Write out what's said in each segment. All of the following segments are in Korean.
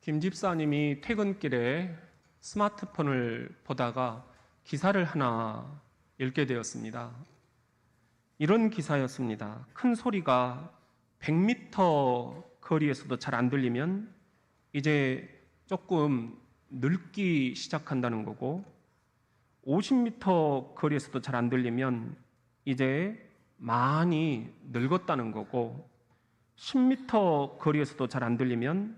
김 집사님이 퇴근길에 스마트폰을 보다가 기사를 하나 읽게 되었습니다. 이런 기사였습니다. 큰 소리가 100m 거리에서도 잘 안 들리면 이제 조금 늙기 시작한다는 거고, 50m 거리에서도 잘 안 들리면 이제 많이 늙었다는 거고, 10m 거리에서도 잘 안 들리면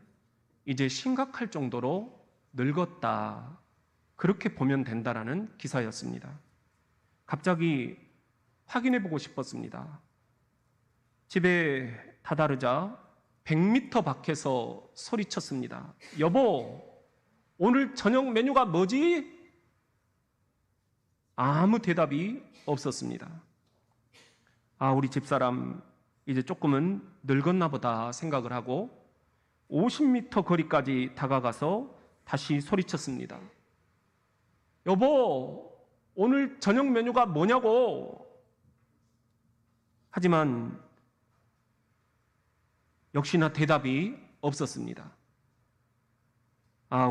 이제 심각할 정도로 늙었다, 그렇게 보면 된다라는 기사였습니다. 갑자기 확인해 보고 싶었습니다. 집에 다다르자 100m 밖에서 소리쳤습니다. 여보, 오늘 저녁 메뉴가 뭐지? 아무 대답이 없었습니다. 우리 집사람 이제 조금은 늙었나 보다 생각을 하고 50m 거리까지 다가가서 다시 소리쳤습니다. 여보, 오늘 저녁 메뉴가 뭐냐고. 하지만 역시나 대답이 없었습니다.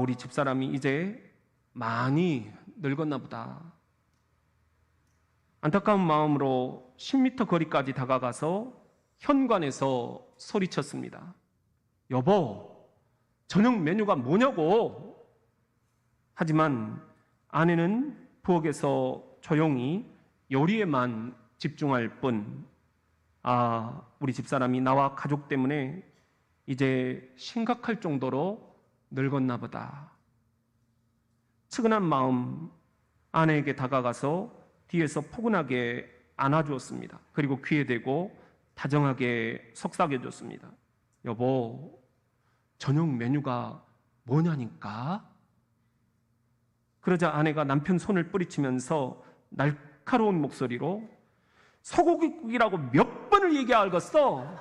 우리 집사람이 이제 많이 늙었나 보다. 안타까운 마음으로 10m 거리까지 다가가서 현관에서 소리쳤습니다. 여보, 저녁 메뉴가 뭐냐고. 하지만 아내는 부엌에서 조용히 요리에만 집중할 뿐, 우리 집사람이 나와 가족 때문에 이제 심각할 정도로 늙었나 보다. 측은한 마음, 아내에게 다가가서 뒤에서 포근하게 안아주었습니다. 그리고 귀에 대고 다정하게 속삭여줬습니다. 여보, 저녁 메뉴가 뭐냐니까? 그러자 아내가 남편 손을 뿌리치면서 날카로운 목소리로 소고기국이라고 몇 번을 얘기하겠어?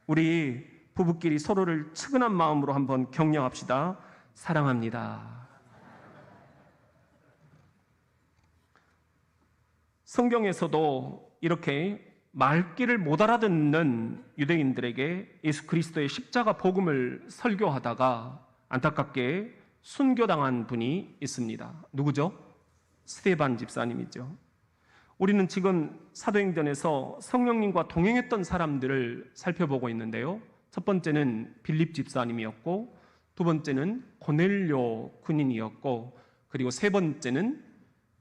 우리 부부끼리 서로를 측은한 마음으로 한번 격려합시다. 사랑합니다. 성경에서도 이렇게 말귀를 못 알아듣는 유대인들에게 예수 그리스도의 십자가 복음을 설교하다가 안타깝게 순교당한 분이 있습니다. 누구죠? 스데반 집사님이죠. 우리는 지금 사도행전에서 성령님과 동행했던 사람들을 살펴보고 있는데요. 첫 번째는 빌립 집사님이었고, 두 번째는 고넬료 군인이었고, 그리고 세 번째는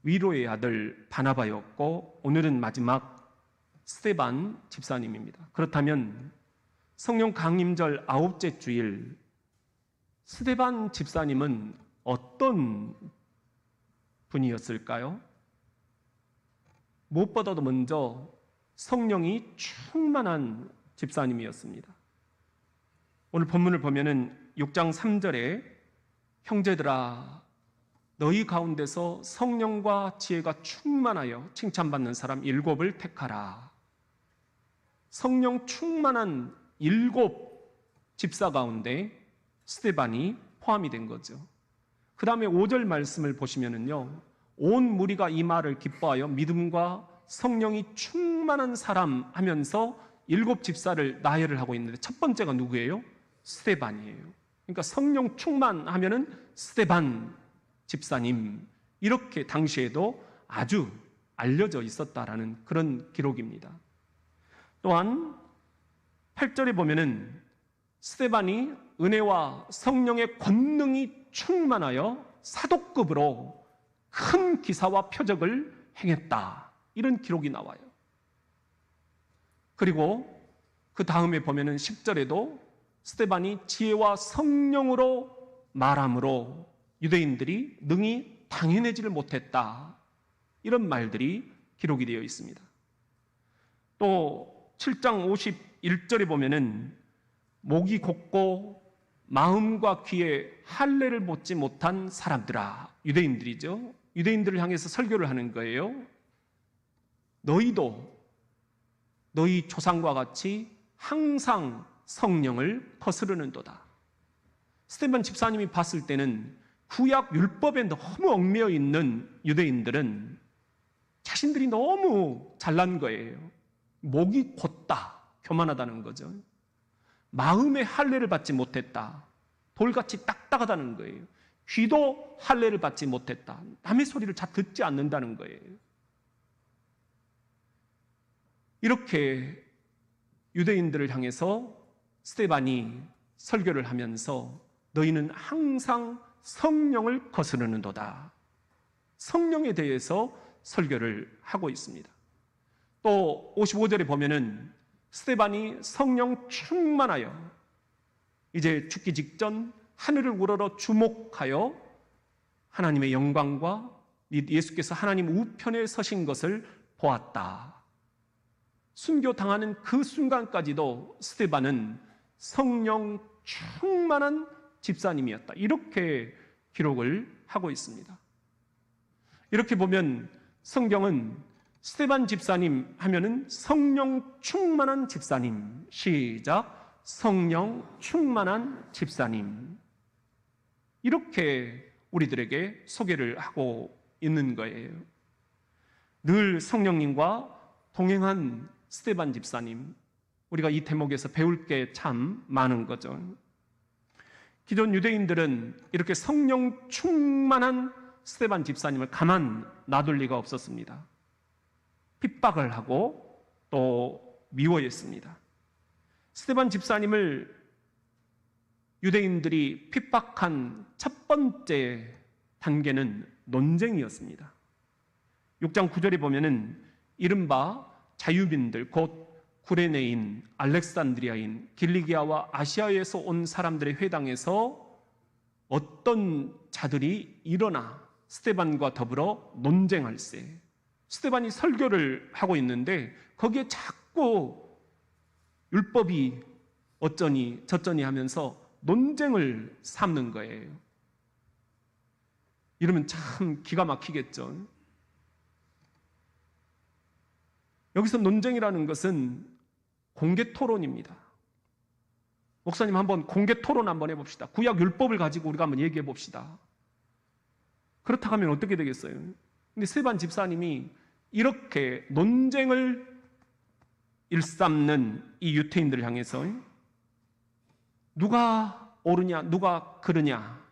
위로의 아들 바나바였고, 오늘은 마지막 스데반 집사님입니다. 그렇다면 성령 강림절 9째 주일, 스데반 집사님은 어떤 분이었을까요? 무엇보다도 먼저 성령이 충만한 집사님이었습니다. 오늘 본문을 보면은 6장 3절에 형제들아, 너희 가운데서 성령과 지혜가 충만하여 칭찬받는 사람 7을 택하라. 성령 충만한 7 집사 가운데 스데반이 포함이 된 거죠. 그 다음에 5절 말씀을 보시면은요, 온 무리가 이 말을 기뻐하여 믿음과 성령이 충만한 사람 하면서 7 집사를 나열을 하고 있는데, 첫 번째가 누구예요? 스데반이에요. 그러니까 성령 충만하면은 스데반 집사님, 이렇게 당시에도 아주 알려져 있었다라는 그런 기록입니다. 또한 8절에 보면은 스데반이 은혜와 성령의 권능이 충만하여 사도급으로 큰 기사와 표적을 행했다, 이런 기록이 나와요. 그리고 그 다음에 보면은 10절에도 스데반이 지혜와 성령으로 말함으로 유대인들이 능히 당해내지를 못했다, 이런 말들이 기록이 되어 있습니다. 또 7장 51절에 보면은 목이 곧고 마음과 귀에 할례를 못지 못한 사람들아, 유대인들이죠. 유대인들을 향해서 설교를 하는 거예요. 너희도 너희 조상과 같이 항상 성령을 거스르는도다. 스데반 집사님이 봤을 때는 구약 율법에 너무 얽매여 있는 유대인들은 자신들이 너무 잘난 거예요. 목이 곧다, 교만하다는 거죠. 마음의 할례를 받지 못했다. 돌같이 딱딱하다는 거예요. 귀도 할례를 받지 못했다. 남의 소리를 잘 듣지 않는다는 거예요. 이렇게 유대인들을 향해서 스데반이 설교를 하면서 너희는 항상 성령을 거스르는도다. 성령에 대해서 설교를 하고 있습니다. 또 55절에 보면은 스데반이 성령 충만하여 이제 죽기 직전 하늘을 우러러 주목하여 하나님의 영광과 예수께서 하나님 우편에 서신 것을 보았다. 순교당하는 그 순간까지도 스데반은 성령 충만한 집사님이었다. 이렇게 기록을 하고 있습니다. 이렇게 보면 성경은 스데반 집사님 하면은 성령 충만한 집사님. 시작. 성령 충만한 집사님. 이렇게 우리들에게 소개를 하고 있는 거예요. 늘 성령님과 동행한 스데반 집사님, 우리가 이 대목에서 배울 게 참 많은 거죠. 기존 유대인들은 이렇게 성령 충만한 스데반 집사님을 가만 놔둘 리가 없었습니다. 핍박을 하고 또 미워했습니다. 스데반 집사님을 유대인들이 핍박한 첫 번째 단계는 논쟁이었습니다. 6장 9절에 보면은 이른바 자유민들, 곧 구레네인, 알렉산드리아인, 길리기아와 아시아에서 온 사람들의 회당에서 어떤 자들이 일어나 스데반과 더불어 논쟁할세. 스데반이 설교를 하고 있는데 거기에 자꾸 율법이 어쩌니 저쩌니 하면서 논쟁을 삼는 거예요. 이러면 참 기가 막히겠죠. 여기서 논쟁이라는 것은 공개 토론입니다. 목사님 한번 공개 토론 한번 해봅시다. 구약 율법을 가지고 우리가 한번 얘기해 봅시다. 그렇다고 하면 어떻게 되겠어요? 근데 스데반 집사님이 이렇게 논쟁을 일삼는 이 유대인들을 향해서 누가 옳으냐, 누가 그르냐,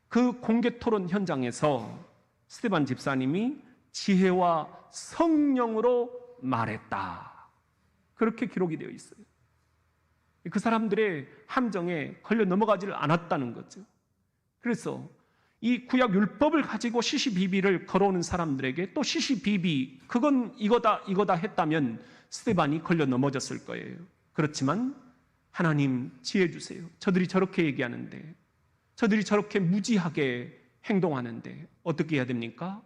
그 공개 토론 현장에서 스데반 집사님이 지혜와 성령으로 말했다. 그렇게 기록이 되어 있어요. 그 사람들의 함정에 걸려 넘어가지를 않았다는 거죠. 그래서 이 구약 율법을 가지고 시시비비를 걸어오는 사람들에게 또 시시비비, 그건 이거다 했다면 스데반이 걸려 넘어졌을 거예요. 그렇지만 하나님 지혜 주세요. 저들이 저렇게 얘기하는데, 저들이 저렇게 무지하게 행동하는데 어떻게 해야 됩니까?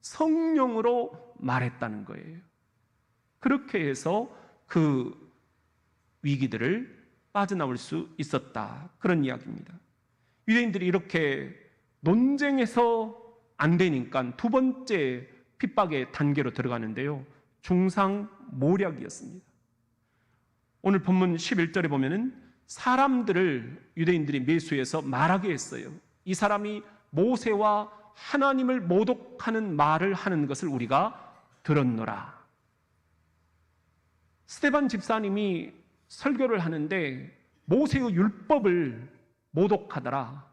성령으로 말했다는 거예요. 그렇게 해서 그 위기들을 빠져나올 수 있었다. 그런 이야기입니다. 유대인들이 이렇게 논쟁에서 안 되니까 두 번째 핍박의 단계로 들어가는데요. 중상모략이었습니다. 오늘 본문 11절에 보면은 사람들을 유대인들이 매수해서 말하게 했어요. 이 사람이 모세와 하나님을 모독하는 말을 하는 것을 우리가 들었노라. 스데반 집사님이 설교를 하는데 모세의 율법을 모독하더라.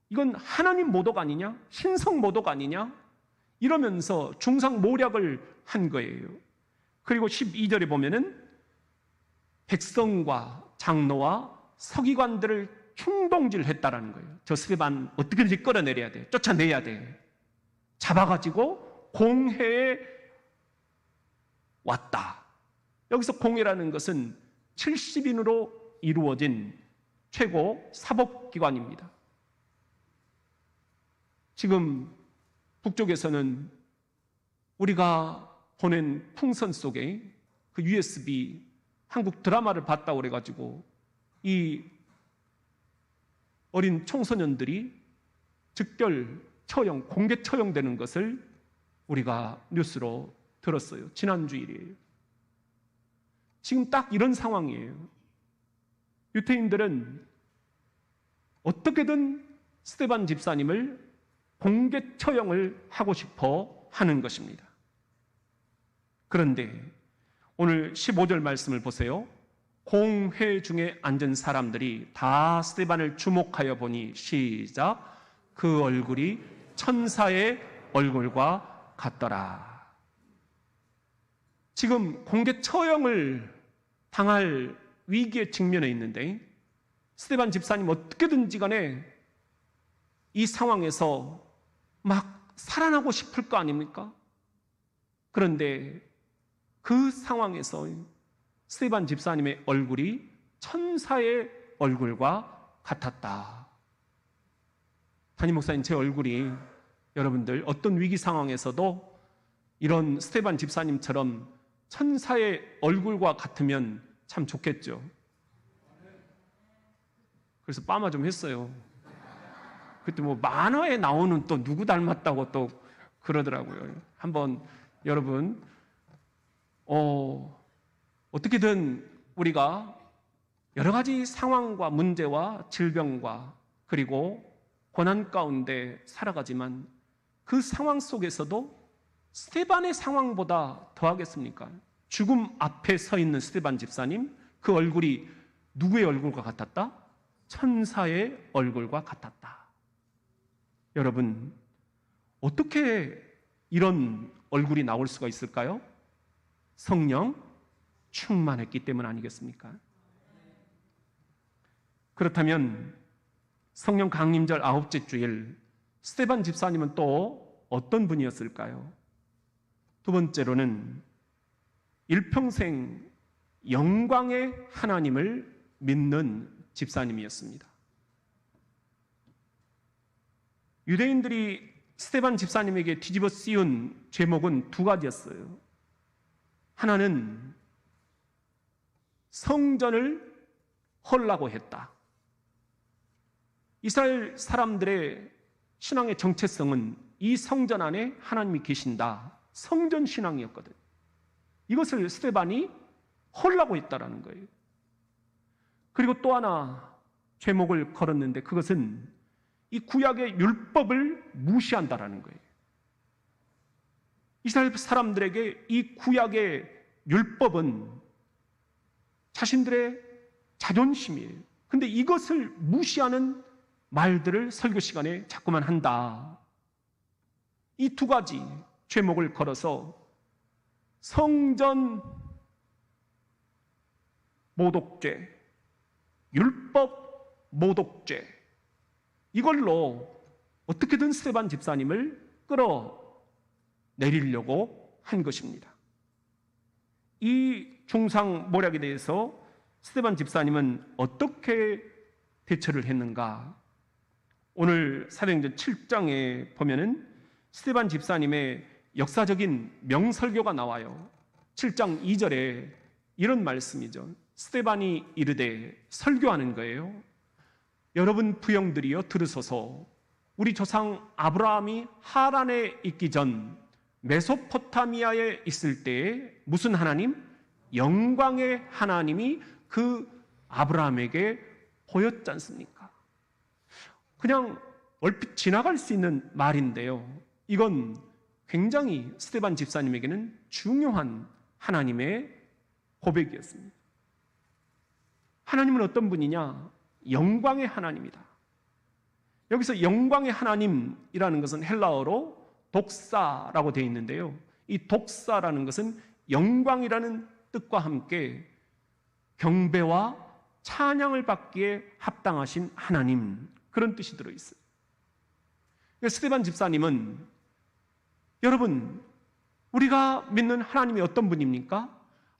이건 하나님 모독 아니냐? 신성 모독 아니냐? 이러면서 중상모략을 한 거예요. 그리고 12절에 보면은 백성과 장로와 서기관들을 충동질했다라는 거예요. 저 스데반 어떻게든지 끌어내려야 돼. 쫓아내야 돼. 잡아가지고 공회에 왔다. 여기서 공회라는 것은 70인으로 이루어진 최고 사법기관입니다. 지금 북쪽에서는 우리가 보낸 풍선 속에 그 USB 한국 드라마를 봤다고 그래가지고 이 어린 청소년들이 즉결 처형, 공개 처형되는 것을 우리가 뉴스로 들었어요. 지난주일이에요. 지금 딱 이런 상황이에요. 유태인들은 어떻게든 스데반 집사님을 공개 처형을 하고 싶어 하는 것입니다. 그런데 오늘 15절 말씀을 보세요. 공회 중에 앉은 사람들이 다 스데반을 주목하여 보니 시작 그 얼굴이 천사의 얼굴과 같더라. 지금 공개 처형을 당할 위기에 직면해 있는데 스데반 집사님 어떻게든지 간에 이 상황에서 막 살아나고 싶을 거 아닙니까? 그런데 그 상황에서 스데반 집사님의 얼굴이 천사의 얼굴과 같았다. 담임 목사님, 제 얼굴이 여러분들 어떤 위기 상황에서도 이런 스데반 집사님처럼 천사의 얼굴과 같으면 참 좋겠죠. 그래서 빠마 좀 했어요. 그때 뭐 만화에 나오는 또 누구 닮았다고 또 그러더라고요. 한번 여러분 어떻게든 우리가 여러 가지 상황과 문제와 질병과 그리고 고난 가운데 살아가지만 그 상황 속에서도 스데반의 상황보다 더하겠습니까? 죽음 앞에 서 있는 스데반 집사님, 그 얼굴이 누구의 얼굴과 같았다? 천사의 얼굴과 같았다. 여러분, 어떻게 이런 얼굴이 나올 수가 있을까요? 성령 충만했기 때문 아니겠습니까? 그렇다면 성령 강림절 9째 주일 스데반 집사님은 또 어떤 분이었을까요? 두 번째로는 일평생 영광의 하나님을 믿는 집사님이었습니다. 유대인들이 스데반 집사님에게 뒤집어 씌운 죄목은 두 가지였어요. 하나는 성전을 헐라고 했다. 이스라엘 사람들의 신앙의 정체성은 이 성전 안에 하나님이 계신다. 성전 신앙이었거든. 이것을 스데반이 헐라고 했다라는 거예요. 그리고 또 하나 죄목을 걸었는데 그것은 이 구약의 율법을 무시한다라는 거예요. 이스라엘 사람들에게 이 구약의 율법은 자신들의 자존심이에요. 근데 이것을 무시하는 말들을 설교 시간에 자꾸만 한다. 이 두 가지 죄목을 걸어서 성전 모독죄, 율법 모독죄, 이걸로 어떻게든 스데반 집사님을 끌어내리려고 한 것입니다. 이 중상모략에 대해서 스데반 집사님은 어떻게 대처를 했는가? 오늘 사도행전 7장에 보면은 스데반 집사님의 역사적인 명설교가 나와요. 7장 2절에 이런 말씀이죠. 스데반이 이르되 설교하는 거예요. 여러분 부형들이여 들으소서. 우리 조상 아브라함이 하란에 있기 전 메소포타미아에 있을 때에 무슨 하나님? 영광의 하나님이 그 아브라함에게 보였지 않습니까? 그냥 얼핏 지나갈 수 있는 말인데요. 이건 굉장히 스데반 집사님에게는 중요한 하나님의 고백이었습니다. 하나님은 어떤 분이냐? 영광의 하나님이다. 여기서 영광의 하나님이라는 것은 헬라어로 독사라고 되어 있는데요. 이 독사라는 것은 영광이라는 뜻과 함께 경배와 찬양을 받기에 합당하신 하나님, 그런 뜻이 들어있어요. 스데반 집사님은 여러분, 우리가 믿는 하나님이 어떤 분입니까?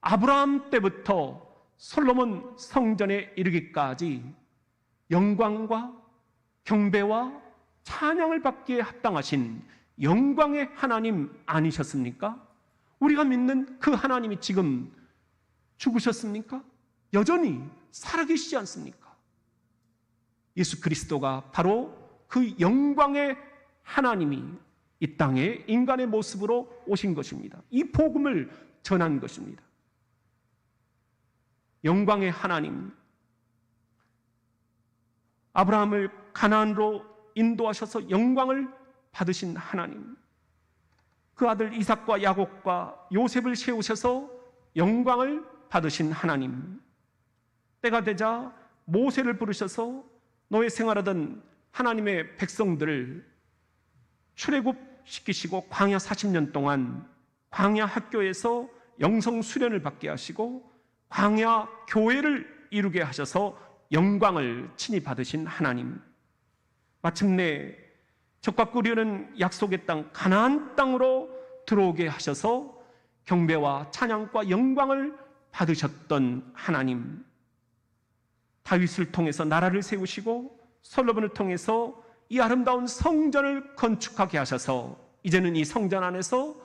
아브라함 때부터 솔로몬 성전에 이르기까지 영광과 경배와 찬양을 받기에 합당하신 영광의 하나님 아니셨습니까? 우리가 믿는 그 하나님이 지금 죽으셨습니까? 여전히 살아계시지 않습니까? 예수 그리스도가 바로 그 영광의 하나님이 이 땅에 인간의 모습으로 오신 것입니다. 이 복음을 전한 것입니다. 영광의 하나님, 아브라함을 가나안으로 인도하셔서 영광을 받으신 하나님, 그 아들 이삭과 야곱과 요셉을 세우셔서 영광을 받으신 하나님, 때가 되자 모세를 부르셔서 노예 생활하던 하나님의 백성들을 출애굽시키시고 광야 40년 동안 광야 학교에서 영성 수련을 받게 하시고 광야 교회를 이루게 하셔서 영광을 친히 받으신 하나님, 마침내 적과 꿀이는 약속의 땅 가나안 땅으로 들어오게 하셔서 경배와 찬양과 영광을 받으셨던 하나님, 다윗을 통해서 나라를 세우시고 솔로몬을 통해서 이 아름다운 성전을 건축하게 하셔서 이제는 이 성전 안에서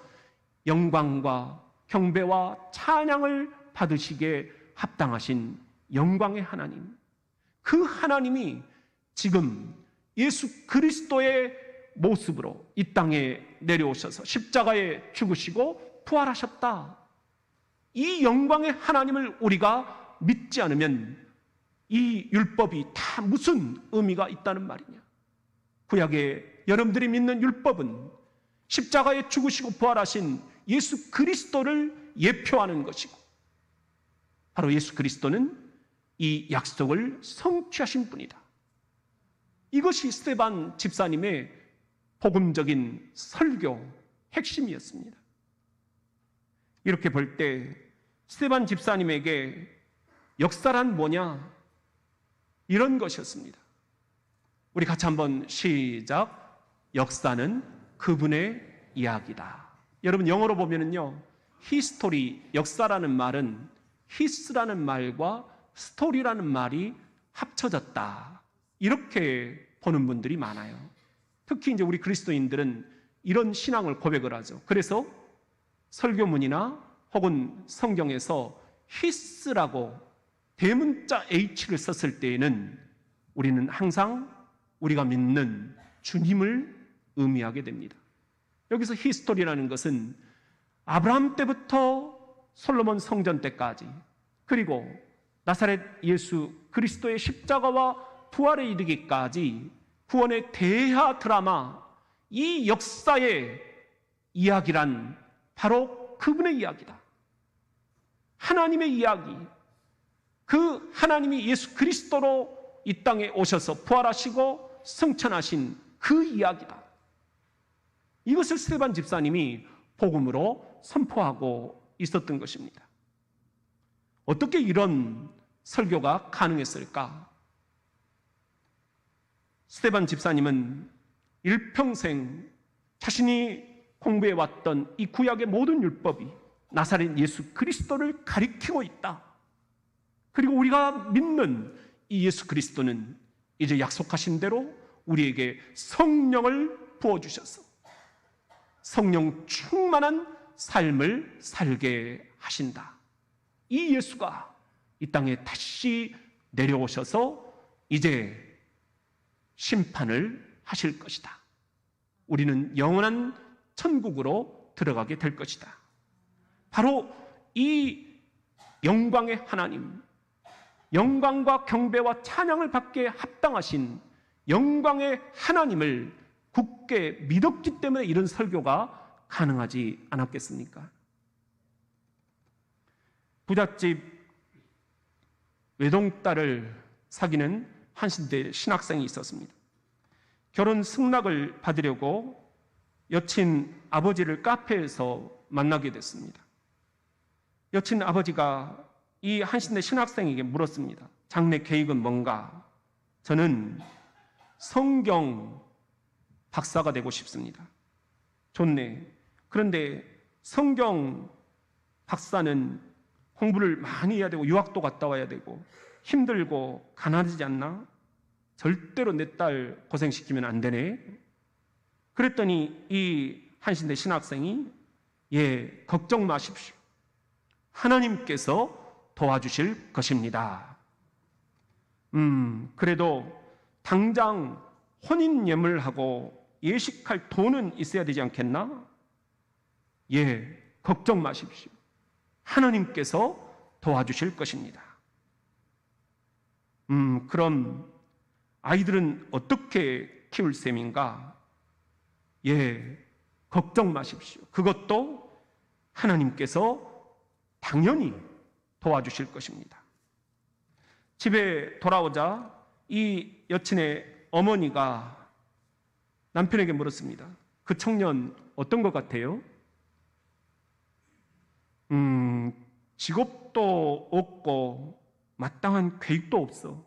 영광과 경배와 찬양을 받으시기에 합당하신 영광의 하나님, 그 하나님이 지금 예수 그리스도의 모습으로 이 땅에 내려오셔서 십자가에 죽으시고 부활하셨다. 이 영광의 하나님을 우리가 믿지 않으면 이 율법이 다 무슨 의미가 있다는 말이냐? 구약에 여러분들이 믿는 율법은 십자가에 죽으시고 부활하신 예수 그리스도를 예표하는 것이고, 바로 예수 그리스도는 이 약속을 성취하신 분이다. 이것이 스데반 집사님의 복음적인 설교 핵심이었습니다. 이렇게 볼 때 스데반 집사님에게 역사란 뭐냐? 이런 것이었습니다. 우리 같이 한번 시작. 역사는 그분의 이야기다. 여러분 영어로 보면은요, 히스토리, 역사라는 말은 히스라는 말과 스토리라는 말이 합쳐졌다, 이렇게 보는 분들이 많아요. 특히 이제 우리 그리스도인들은 이런 신앙을 고백을 하죠. 그래서 설교문이나 혹은 성경에서 히스라고 대문자 H를 썼을 때에는 우리는 항상 우리가 믿는 주님을 의미하게 됩니다. 여기서 히스토리라는 것은 아브라함 때부터 솔로몬 성전 때까지, 그리고 나사렛 예수 그리스도의 십자가와 부활에 이르기까지 구원의 대하 드라마, 이 역사의 이야기란 바로 그분의 이야기다. 하나님의 이야기, 그 하나님이 예수 그리스도로 이 땅에 오셔서 부활하시고 승천하신 그 이야기다. 이것을 스데반 집사님이 복음으로 선포하고 있었던 것입니다. 어떻게 이런 설교가 가능했을까? 스데반 집사님은 일평생 자신이 공부해왔던 이 구약의 모든 율법이 나사렛 예수 그리스도를 가리키고 있다. 그리고 우리가 믿는 이 예수 그리스도는 이제 약속하신 대로 우리에게 성령을 부어주셔서 성령 충만한 삶을 살게 하신다. 이 예수가 이 땅에 다시 내려오셔서 이제 심판을 하실 것이다. 우리는 영원한 천국으로 들어가게 될 것이다. 바로 이 영광의 하나님, 영광과 경배와 찬양을 받게 합당하신 영광의 하나님을 굳게 믿었기 때문에 이런 설교가 가능하지 않았겠습니까? 부잣집 외동딸을 사귀는 한신대 신학생이 있었습니다. 결혼 승낙을 받으려고 여친 아버지를 카페에서 만나게 됐습니다. 여친 아버지가 이 한신대 신학생에게 물었습니다. 장래 계획은 뭔가? 저는 성경 박사가 되고 싶습니다. 좋네. 그런데 성경 박사는 공부를 많이 해야 되고 유학도 갔다 와야 되고 힘들고 가난하지 않나? 절대로 내 딸 고생시키면 안 되네. 그랬더니 이 한신대 신학생이 예, 걱정 마십시오. 하나님께서 도와주실 것입니다. 그래도 당장 혼인 예물하고 예식할 돈은 있어야 되지 않겠나? 예, 걱정 마십시오. 하나님께서 도와주실 것입니다. 그럼 아이들은 어떻게 키울 셈인가? 예, 걱정 마십시오. 그것도 하나님께서 당연히 도와주실 것입니다. 집에 돌아오자 이 여친의 어머니가 남편에게 물었습니다. 그 청년 어떤 것 같아요? 직업도 없고 마땅한 계획도 없어.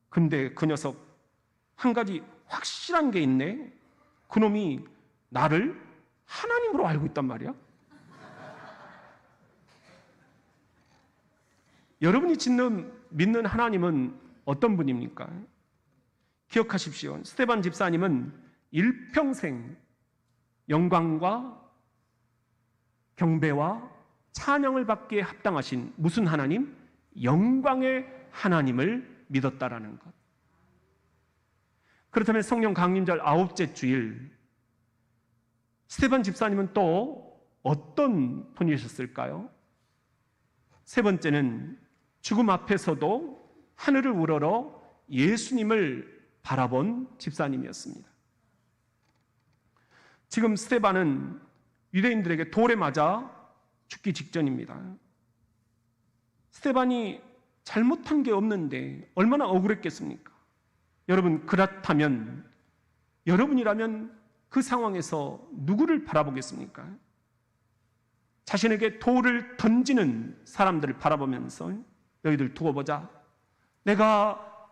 근데 그 녀석 한 가지 확실한 게 있네. 그놈이 나를 하나님으로 알고 있단 말이야. 여러분이 믿는 하나님은 어떤 분입니까? 기억하십시오. 스데반 집사님은 일평생 영광과 경배와 찬양을 받기에 합당하신 무슨 하나님? 영광의 하나님을 믿었다라는 것. 그렇다면 성령 강림절 9째 주일, 스데반 집사님은 또 어떤 분이셨을까요? 세 번째는 죽음 앞에서도 하늘을 우러러 예수님을 바라본 집사님이었습니다. 지금 스데반은 유대인들에게 돌에 맞아 죽기 직전입니다. 스데반이 잘못한 게 없는데 얼마나 억울했겠습니까? 여러분, 그렇다면 여러분이라면 그 상황에서 누구를 바라보겠습니까? 자신에게 돌을 던지는 사람들을 바라보면서 너희들 두고 보자. 내가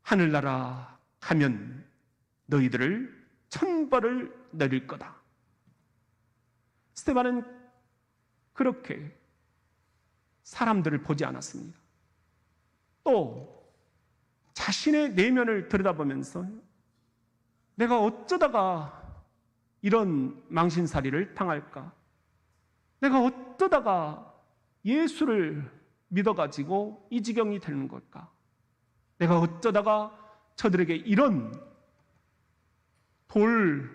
하늘나라 가면 너희들을 천벌을 내릴 거다. 스데반은 그렇게 사람들을 보지 않았습니다. 또 자신의 내면을 들여다보면서 내가 어쩌다가 이런 망신살이를 당할까? 내가 어쩌다가 예수를 믿어가지고 이 지경이 되는 걸까? 내가 어쩌다가 저들에게 이런 돌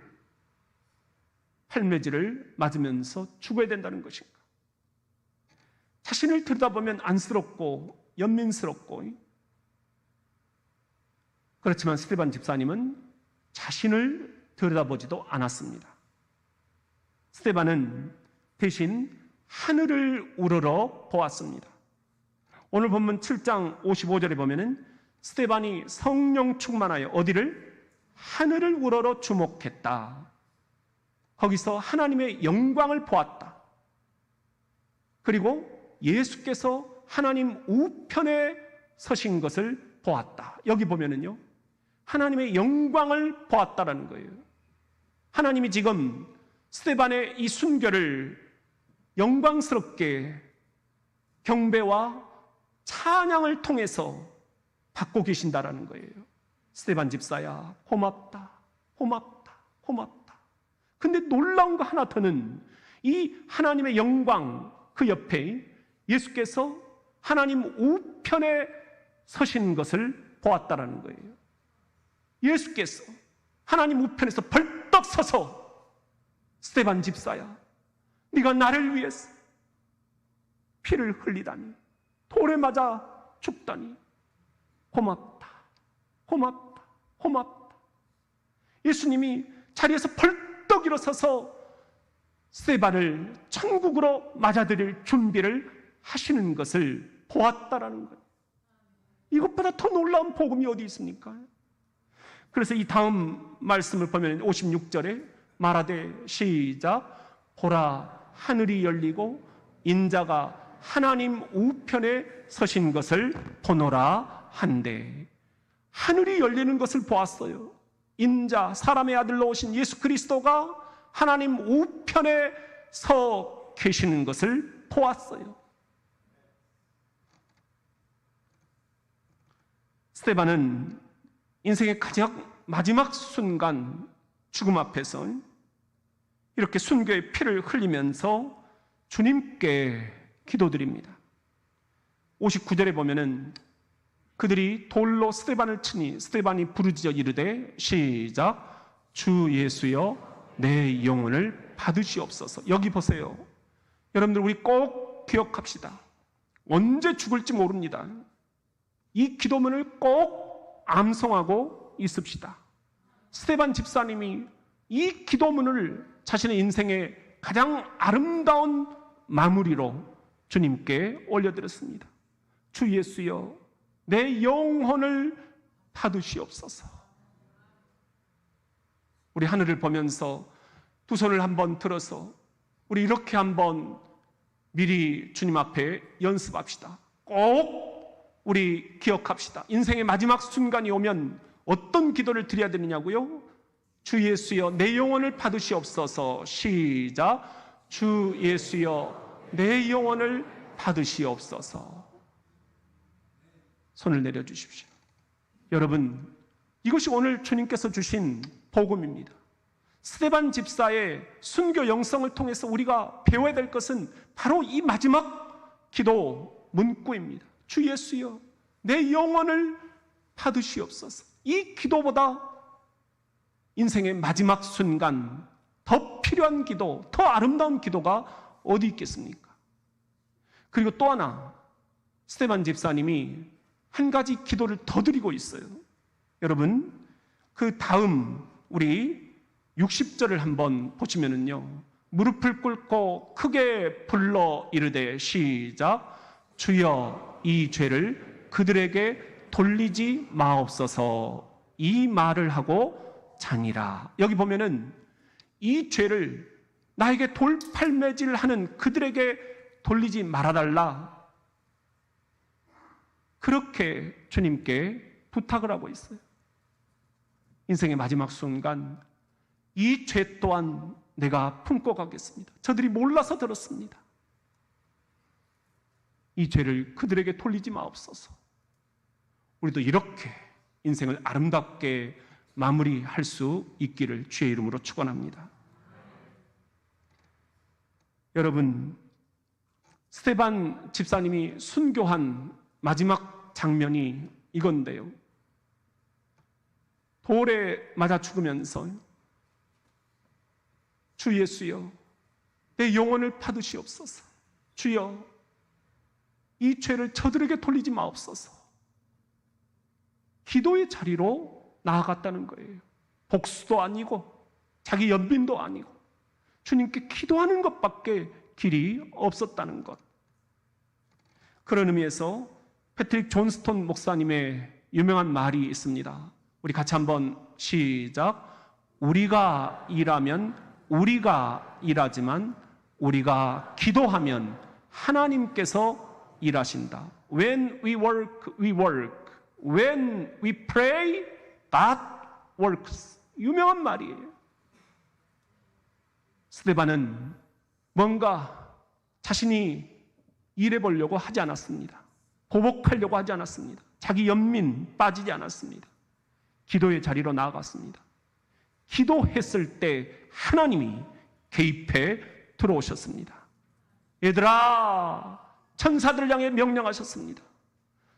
헬매질을 맞으면서 죽어야 된다는 것인가? 자신을 들여다보면 안쓰럽고 연민스럽고, 그렇지만 스데반 집사님은 자신을 들여다보지도 않았습니다. 스데반은 대신 하늘을 우러러 보았습니다. 오늘 본문 7장 55절에 보면은 스데반이 성령 충만하여 어디를? 하늘을 우러러 주목했다. 거기서 하나님의 영광을 보았다. 그리고 예수께서 하나님 우편에 서신 것을 보았다. 여기 보면은요, 하나님의 영광을 보았다라는 거예요. 하나님이 지금 스데반의 이 순교를 영광스럽게 경배와 찬양을 통해서 받고 계신다라는 거예요. 스데반 집사야, 고맙다, 고맙다, 고맙다. 근데 놀라운 거 하나 더는 이 하나님의 영광 그 옆에 예수께서 하나님 우편에 서신 것을 보았다라는 거예요. 예수께서 하나님 우편에서 벌떡 서서 스데반 집사야, 네가 나를 위해서 피를 흘리다니, 돌에 맞아 죽다니 고맙다, 고맙다, 고맙다. 예수님이 자리에서 벌떡 일어서서 스데반을 천국으로 맞아들일 준비를 하시는 것을 보았다라는 거예요. 이것보다 더 놀라운 복음이 어디 있습니까? 그래서 이 다음 말씀을 보면 56절에 말하되 시작, 보라 하늘이 열리고 인자가 하나님 우편에 서신 것을 보노라 한데, 하늘이 열리는 것을 보았어요. 인자, 사람의 아들로 오신 예수 그리스도가 하나님 우편에 서 계시는 것을 보았어요. 스데반은 인생의 가장 마지막 순간 죽음 앞에서 이렇게 순교의 피를 흘리면서 주님께 기도드립니다. 59절에 보면은 그들이 돌로 스데반을 치니 스데반이 부르짖어 이르되 시작, 주 예수여 내 영혼을 받으시옵소서. 여기 보세요. 여러분들, 우리 꼭 기억합시다. 언제 죽을지 모릅니다. 이 기도문을 꼭 암송하고 있읍시다. 스데반 집사님이 이 기도문을 자신의 인생의 가장 아름다운 마무리로 주님께 올려드렸습니다. 주 예수여 내 영혼을 받으시옵소서. 우리 하늘을 보면서 두 손을 한번 들어서 우리 이렇게 한번 미리 주님 앞에 연습합시다. 꼭 우리 기억합시다. 인생의 마지막 순간이 오면 어떤 기도를 드려야 되느냐고요? 주 예수여 내 영혼을 받으시옵소서. 시작. 주 예수여 내 영혼을 받으시옵소서. 손을 내려주십시오. 여러분, 이것이 오늘 주님께서 주신 복음입니다. 스데반 집사의 순교 영성을 통해서 우리가 배워야 될 것은 바로 이 마지막 기도 문구입니다. 주 예수여 내 영혼을 받으시옵소서. 이 기도보다 인생의 마지막 순간 더 필요한 기도, 더 아름다운 기도가 어디 있겠습니까? 그리고 또 하나, 스데반 집사님이 한 가지 기도를 더 드리고 있어요. 여러분, 그 다음 우리 60절을 한번 보시면은요, 무릎을 꿇고 크게 불러 이르되 시작. 주여 이 죄를 그들에게 돌리지 마옵소서. 이 말을 하고 자니라. 여기 보면은 이 죄를 나에게 돌팔매질하는 그들에게 돌리지 말아달라, 그렇게 주님께 부탁을 하고 있어요. 인생의 마지막 순간 이 죄 또한 내가 품고 가겠습니다. 저들이 몰라서 들었습니다. 이 죄를 그들에게 돌리지 마옵소서. 우리도 이렇게 인생을 아름답게 마무리할 수 있기를 주의 이름으로 축원합니다. 여러분, 스데반 집사님이 순교한 마지막 장면이 이건데요, 돌에 맞아 죽으면서 주 예수여 내 영혼을 받으시옵소서. 주여 이 죄를 저들에게 돌리지 마옵소서. 기도의 자리로 나아갔다는 거예요. 복수도 아니고 자기 연민도 아니고 주님께 기도하는 것밖에 길이 없었다는 것. 그런 의미에서 패트릭 존스톤 목사님의 유명한 말이 있습니다. 우리 같이 한번 시작. 우리가 일하면 우리가 일하지만 우리가 기도하면 하나님께서 일하신다. When we work, we work. When we pray, God works. 유명한 말이에요. 스데반은 뭔가 자신이 일해보려고 하지 않았습니다. 보복하려고 하지 않았습니다. 자기 연민 빠지지 않았습니다. 기도의 자리로 나아갔습니다. 기도했을 때 하나님이 개입해 들어오셨습니다. 얘들아, 천사들을 향해 명령하셨습니다.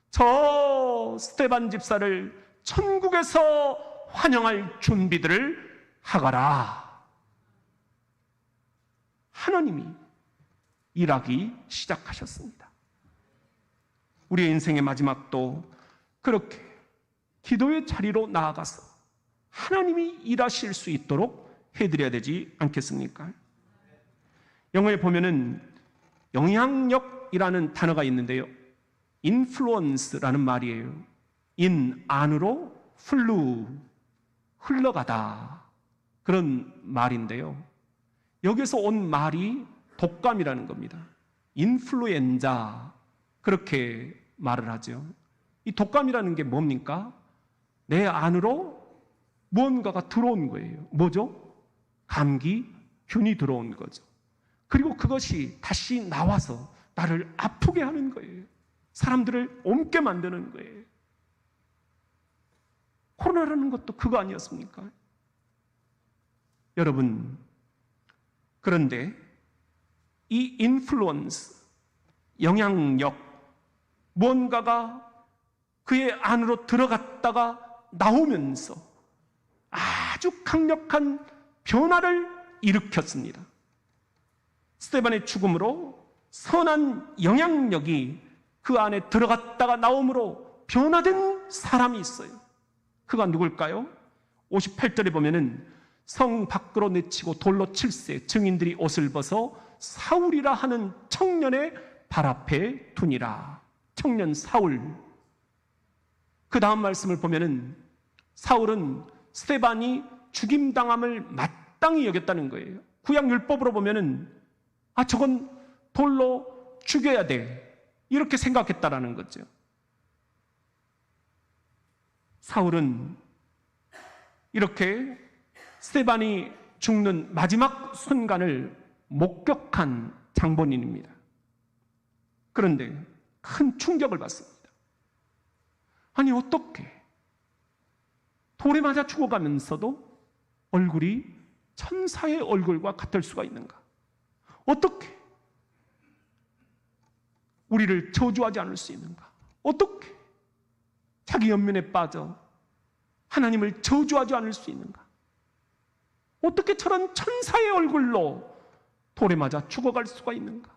저 스데반 집사를 천국에서 환영할 준비들을 하거라. 하나님이 일하기 시작하셨습니다. 우리의 인생의 마지막도 그렇게 기도의 자리로 나아가서 하나님이 일하실 수 있도록 해드려야 되지 않겠습니까? 영어에 보면은 영향력이라는 단어가 있는데요, influence라는 말이에요. in, 안으로, 플루, 흘러가다, 그런 말인데요, 여기서 온 말이 독감이라는 겁니다. 인플루엔자, 그렇게 말을 하죠. 이 독감이라는 게 뭡니까? 내 안으로 무언가가 들어온 거예요. 뭐죠? 감기, 균이 들어온 거죠. 그리고 그것이 다시 나와서 나를 아프게 하는 거예요. 사람들을 옮게 만드는 거예요. 코로나라는 것도 그거 아니었습니까? 여러분, 그런데 이 인플루언스, 영향력, 무언가가 그의 안으로 들어갔다가 나오면서 아주 강력한 변화를 일으켰습니다. 스데반의 죽음으로 선한 영향력이 그 안에 들어갔다가 나옴으로 변화된 사람이 있어요. 그가 누굴까요? 58절에 보면은 성 밖으로 내치고 돌로 칠세, 증인들이 옷을 벗어 사울이라 하는 청년의 발 앞에 두니라. 청년 사울, 그 다음 말씀을 보면은 사울은 스데반이 죽임당함을 마땅히 여겼다는 거예요. 구약 율법으로 보면은 저건 돌로 죽여야 돼, 이렇게 생각했다라는 거죠. 사울은 이렇게 스데반이 죽는 마지막 순간을 목격한 장본인입니다. 그런데 큰 충격을 받습니다. 아니, 어떻게 돌에 맞아 죽어가면서도 얼굴이 천사의 얼굴과 같을 수가 있는가? 어떻게 우리를 저주하지 않을 수 있는가? 어떻게 자기 연민에 빠져 하나님을 저주하지 않을 수 있는가? 어떻게 저런 천사의 얼굴로 돌에 맞아 죽어갈 수가 있는가?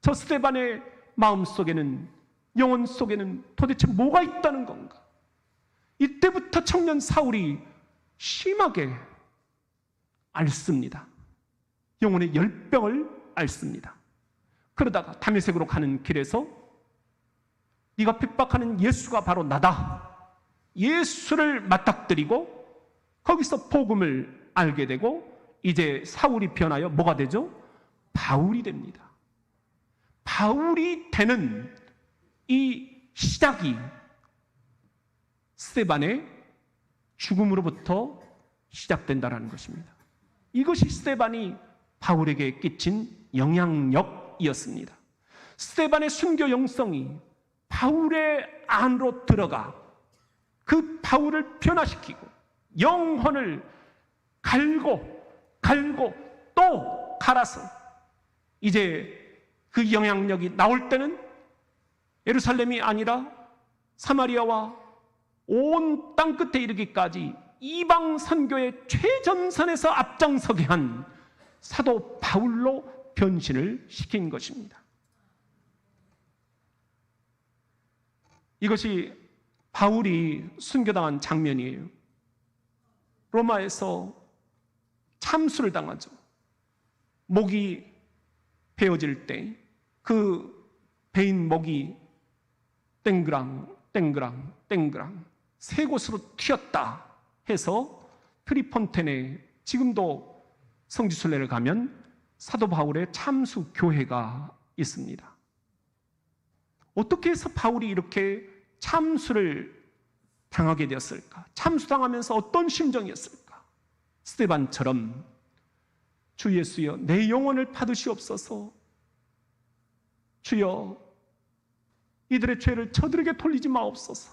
저 스데반의 마음속에는, 영혼 속에는 도대체 뭐가 있다는 건가? 이때부터 청년 사울이 심하게 앓습니다. 영혼의 열병을 앓습니다. 그러다가 다메섹으로 가는 길에서 네가 핍박하는 예수가 바로 나다, 예수를 맞닥뜨리고 거기서 복음을 알게 되고, 이제 사울이 변하여 뭐가 되죠? 바울이 됩니다. 바울이 되는 이 시작이 스데반의 죽음으로부터 시작된다는 것입니다. 이것이 스데반이 바울에게 끼친 영향력이었습니다. 스데반의 순교 영성이 바울의 안으로 들어가 그 바울을 변화시키고 영혼을 갈고 또 갈아서 이제 그 영향력이 나올 때는 예루살렘이 아니라 사마리아와 온 땅끝에 이르기까지 이방 선교의 최전선에서 앞장서게 한 사도 바울로 변신을 시킨 것입니다. 이것이 바울이 순교당한 장면이에요. 로마에서 참수를 당하죠. 목이 베어질 때 그 베인 목이 땡그랑 세 곳으로 튀었다 해서 트리폰텐에 지금도 성지순례를 가면 사도 바울의 참수 교회가 있습니다. 어떻게 해서 바울이 이렇게 참수를 당하게 되었을까? 참수당하면서 어떤 심정이었을까? 스데반처럼 주 예수여, 내 영혼을 받으시옵소서. 주여, 이들의 죄를 저들에게 돌리지 마옵소서.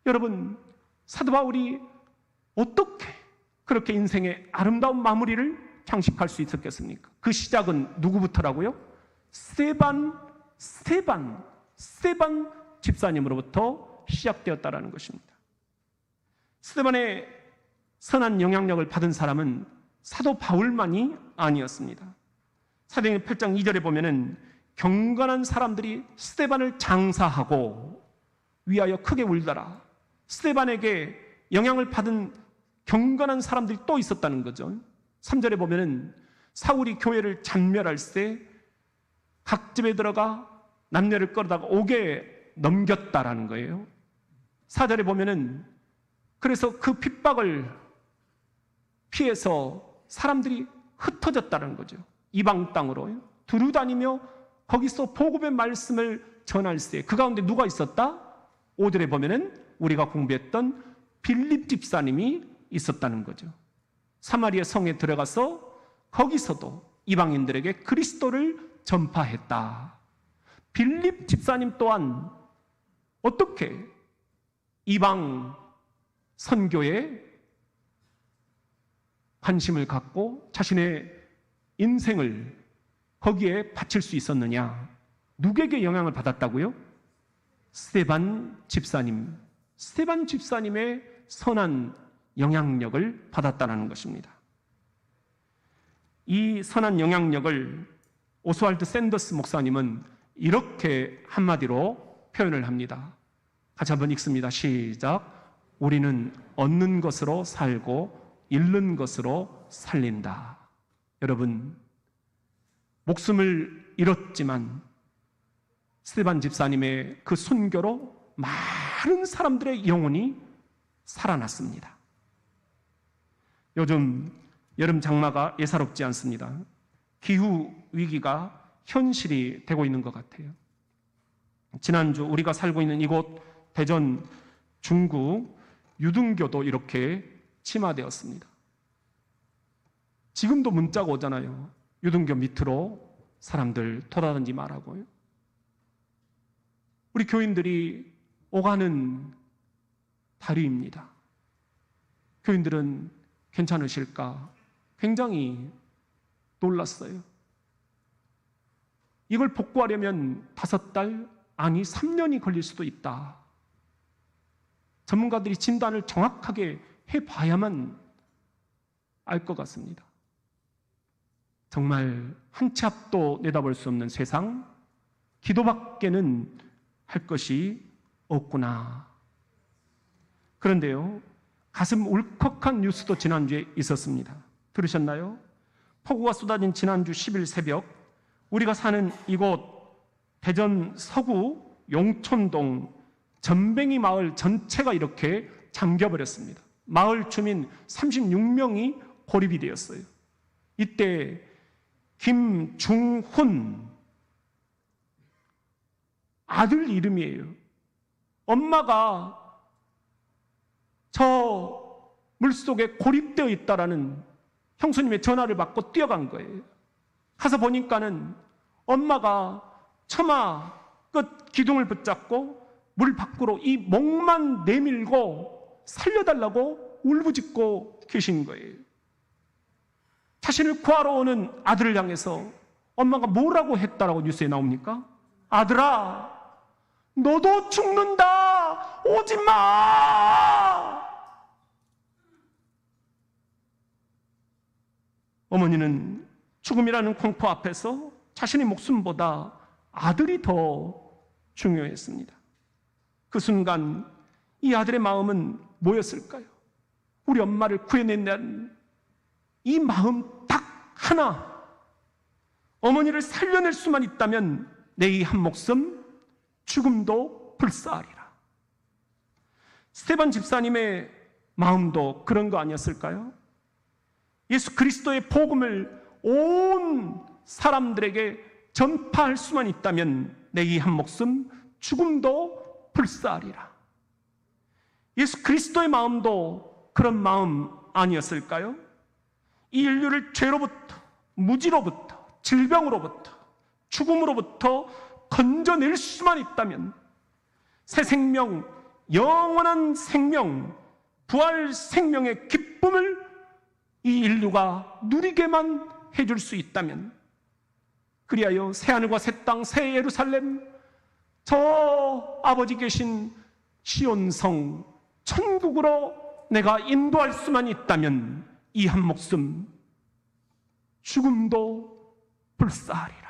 여러분, 사도 바울이 어떻게 그렇게 인생의 아름다운 마무리를 장식할 수 있었겠습니까? 그 시작은 누구부터라고요? 스데반 집사님으로부터 시작되었다라는 것입니다. 스데반의 선한 영향력을 받은 사람은 사도 바울만이 아니었습니다. 사도행전 8장 2절에 보면은 경건한 사람들이 스데반을 장사하고 위하여 크게 울더라. 스데반에게 영향을 받은 경건한 사람들이 또 있었다는 거죠. 3절에 보면은 사울이 교회를 잔멸할 때 각 집에 들어가 남녀를 끌어다가 옥에 넘겼다라는 거예요. 4절에 보면은 그래서 그 핍박을 피해서 사람들이 흩어졌다는 거죠. 이방 땅으로 두루다니며 거기서 복음의 말씀을 전할 때 그 가운데 누가 있었다? 5절에 보면은 우리가 공부했던 빌립 집사님이 있었다는 거죠. 사마리아 성에 들어가서 거기서도 이방인들에게 그리스도를 전파했다. 빌립 집사님 또한 어떻게 이방 선교에 관심을 갖고 자신의 인생을 거기에 바칠 수 있었느냐? 누구에게 영향을 받았다고요? 스데반 집사님의 선한 영향력을 받았다는 것입니다. 이 선한 영향력을 오스왈드 샌더스 목사님은 이렇게 한마디로 표현을 합니다. 같이 한번 읽습니다. 시작. 우리는 얻는 것으로 살고 잃는 것으로 살린다. 여러분, 목숨을 잃었지만 스데반 집사님의 그 순교로 많은 사람들의 영혼이 살아났습니다. 요즘 여름 장마가 예사롭지 않습니다. 기후 위기가 현실이 되고 있는 것 같아요. 지난주 우리가 살고 있는 이곳 대전 중구 유등교도 이렇게 침하되었습니다. 지금도 문자가 오잖아요. 유등교 밑으로 사람들 돌아다니지 말라고요. 우리 교인들이 오가는 다리입니다. 교인들은 괜찮으실까? 굉장히 놀랐어요. 이걸 복구하려면 5달, 아니 3년이 걸릴 수도 있다. 전문가들이 진단을 정확하게 해봐야만 알 것 같습니다. 정말 한 치 앞도 내다볼 수 없는 세상, 기도밖에는 할 것이 없구나. 그런데요, 가슴 울컥한 뉴스도 지난주에 있었습니다. 들으셨나요? 폭우가 쏟아진 지난주 10일 새벽, 우리가 사는 이곳 대전 서구 용촌동 전뱅이 마을 전체가 이렇게 잠겨버렸습니다. 마을 주민 36명이 고립이 되었어요. 이때 김중훈 아들 이름이에요. 엄마가 저 물속에 고립되어 있다라는 형수님의 전화를 받고 뛰어간 거예요. 가서 보니까는 엄마가 처마 끝 기둥을 붙잡고 물 밖으로 이 목만 내밀고 살려달라고 울부짖고 계신 거예요. 자신을 구하러 오는 아들을 향해서 엄마가 뭐라고 했다라고 뉴스에 나옵니까? 아들아, 너도 죽는다! 오지 마! 어머니는 죽음이라는 공포 앞에서 자신의 목숨보다 아들이 더 중요했습니다. 그 순간 이 아들의 마음은 뭐였을까요? 우리 엄마를 구해낸다는 이 마음 딱 하나, 어머니를 살려낼 수만 있다면 내 이 한 목숨 죽음도 불사하리라. 스데반 집사님의 마음도 그런 거 아니었을까요? 예수 그리스도의 복음을 온 사람들에게 전파할 수만 있다면 내 이 한 목숨 죽음도 불사하리라. 예수 그리스도의 마음도 그런 마음 아니었을까요? 이 인류를 죄로부터, 무지로부터, 질병으로부터, 죽음으로부터 건져낼 수만 있다면 새 생명, 영원한 생명, 부활 생명의 기쁨을 이 인류가 누리게만 해줄 수 있다면, 그리하여 새하늘과 새 땅, 새 예루살렘, 저 아버지 계신 시온성 천국으로 내가 인도할 수만 있다면 이 한 목숨 죽음도 불사하리라.